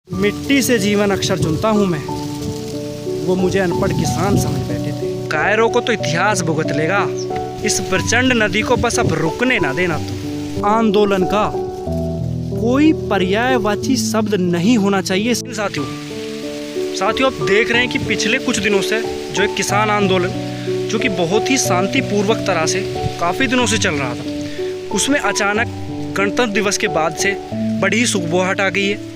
मिट्टी से जीवन अक्षर चुनता हूँ मैं, वो मुझे अनपढ़ किसान समझ बैठे थे। कायरों को तो इतिहास भुगत लेगा, इस प्रचंड नदी को बस अब रुकने ना देना तुम। आंदोलन का कोई पर्यायवाची शब्द नहीं होना चाहिए। साथियों आप देख रहे हैं कि पिछले कुछ दिनों से जो एक किसान आंदोलन जो कि बहुत ही शांतिपूर्वक तरह से काफ़ी दिनों से चल रहा था, उसमें अचानक गणतंत्र दिवस के बाद से बड़ी ही सुखबुहाहट आ गई है।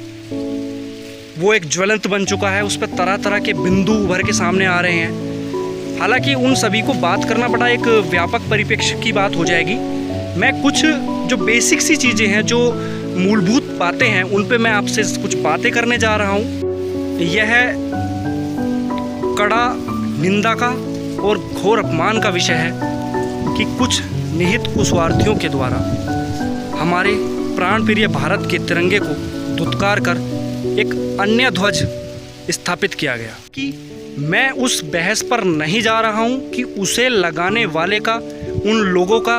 वो एक ज्वलंत बन चुका है, उस पर तरह तरह के बिंदु उभर के सामने आ रहे हैं। हालांकि उन सभी को बात करना बड़ा एक व्यापक परिप्रेक्ष्य की बात हो जाएगी। मैं कुछ जो बेसिक सी चीज़ें हैं, जो मूलभूत बातें हैं, उन पे मैं आपसे कुछ बातें करने जा रहा हूँ। यह कड़ा निंदा का और घोर अपमान का विषय है कि कुछ निहित कुस्वार्थियों के द्वारा हमारे प्राणप्रिय भारत के तिरंगे को धुतकार कर एक अन्य ध्वज स्थापित किया गया। कि मैं उस बहस पर नहीं जा रहा हूं कि उसे लगाने वाले का, उन लोगों का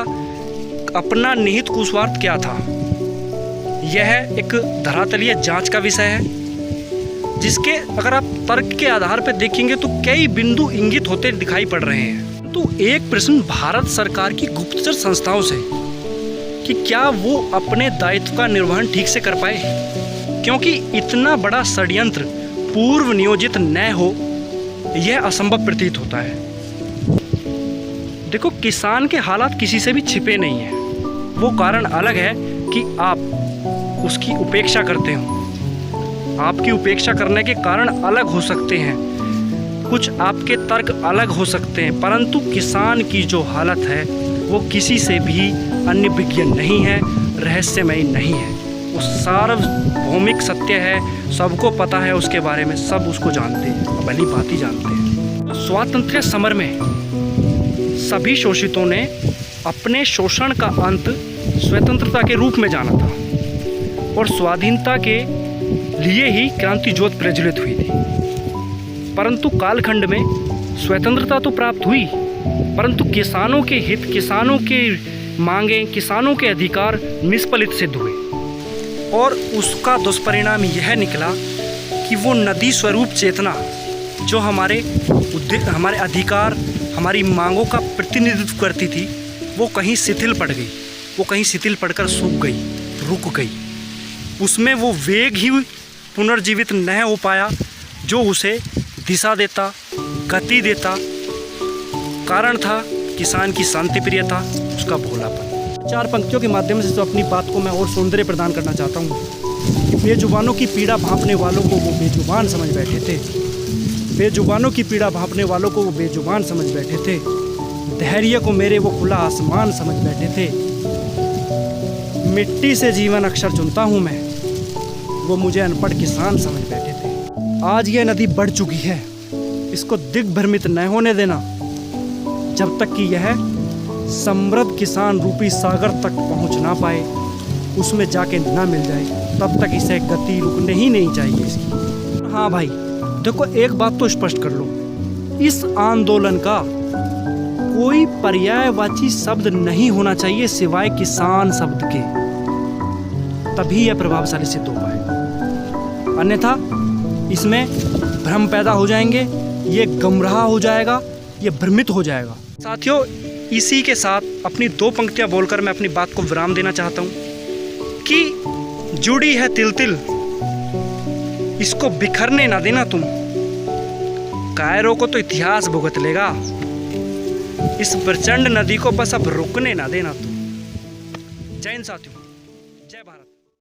अपना निहित कुस्वार्थ क्या था। यह एक धरातलीय जांच का विषय है, जिसके अगर आप तर्क के आधार पर देखेंगे तो कई बिंदु इंगित होते दिखाई पड़ रहे हैं। तो एक प्रश्न भारत सरकार की गुप्तचर संस्थाओं से कि क्या वो अपने दायित्व का निर्वहन ठीक से कर पाए, क्योंकि इतना बड़ा षड्यंत्र पूर्व नियोजित न हो, यह असंभव प्रतीत होता है। देखो, किसान के हालात किसी से भी छिपे नहीं हैं। वो कारण अलग है कि आप उसकी उपेक्षा करते हो। आपकी उपेक्षा करने के कारण अलग हो सकते हैं, कुछ आपके तर्क अलग हो सकते हैं, परंतु किसान की जो हालत है वो किसी से भी अन्य विज्ञान नहीं है, रहस्यमयी नहीं है। वो सार्वभौमिक सत्य है, सबको पता है उसके बारे में, सब उसको जानते हैं, भली भांति जानते हैं। स्वातंत्र्य समर में सभी शोषितों ने अपने शोषण का अंत स्वतंत्रता के रूप में जाना था और स्वाधीनता के लिए ही क्रांति ज्योत प्रज्वलित हुई थी। परंतु कालखंड में स्वतंत्रता तो प्राप्त हुई, परंतु किसानों के हित, किसानों के मांगे, किसानों के अधिकार निष्फलित सिद्ध हुए और उसका दुष्परिणाम यह निकला कि वो नदी स्वरूप चेतना जो हमारे अधिकार, हमारी मांगों का प्रतिनिधित्व करती थी, वो कहीं शिथिल पड़ गई, वो कहीं शिथिल पड़कर सूख गई, रुक गई। उसमें वो वेग ही पुनर्जीवित न हो पाया जो उसे दिशा देता, गति देता। कारण था किसान की शांति प्रियता, उसका भोलापन। 4 पंक्तियों के माध्यम से तो अपनी बात को मैं और सौंदर्य प्रदान करना चाहता हूँ कि बेजुबानों की पीड़ा भांपने वालों को वो बेजुबान समझ बैठे थे। बेजुबानों की पीड़ा भांपने वालों को वो बेजुबान समझ बैठे थे। धैर्य को मेरे वो खुला आसमान समझ बैठे थे। मिट्टी से जीवन अक्षर चुनता हूँ मैं, वो मुझे अनपढ़ किसान समझ बैठे थे। आज यह नदी बढ़ चुकी है, इसको दिग्भ्रमित न होने देना। जब तक कि यह समृद्ध किसान रूपी सागर तक पहुंच ना पाए, उसमें जाके ना मिल जाए, तब तक इसे गति रुकने ही नहीं चाहिए इसकी। हाँ भाई, देखो एक बात तो स्पष्ट कर लो, इस आंदोलन का कोई पर्यायवाची शब्द नहीं होना चाहिए सिवाय किसान शब्द के, तभी यह प्रभावशाली सिद्ध हो पाए। अन्यथा इसमें भ्रम पैदा हो जाएंगे, ये गुमराह हो जाएगा, ये भ्रमित हो जाएगा। साथियों, इसी के साथ अपनी 2 पंक्तियां बोलकर मैं अपनी बात को विराम देना चाहता हूं कि जुड़ी है तिल तिल, इसको बिखरने ना देना तुम। कायरों को तो इतिहास भुगत लेगा, इस प्रचंड नदी को बस अब रुकने ना देना तुम। जय हिंद साथियों, जय भारत।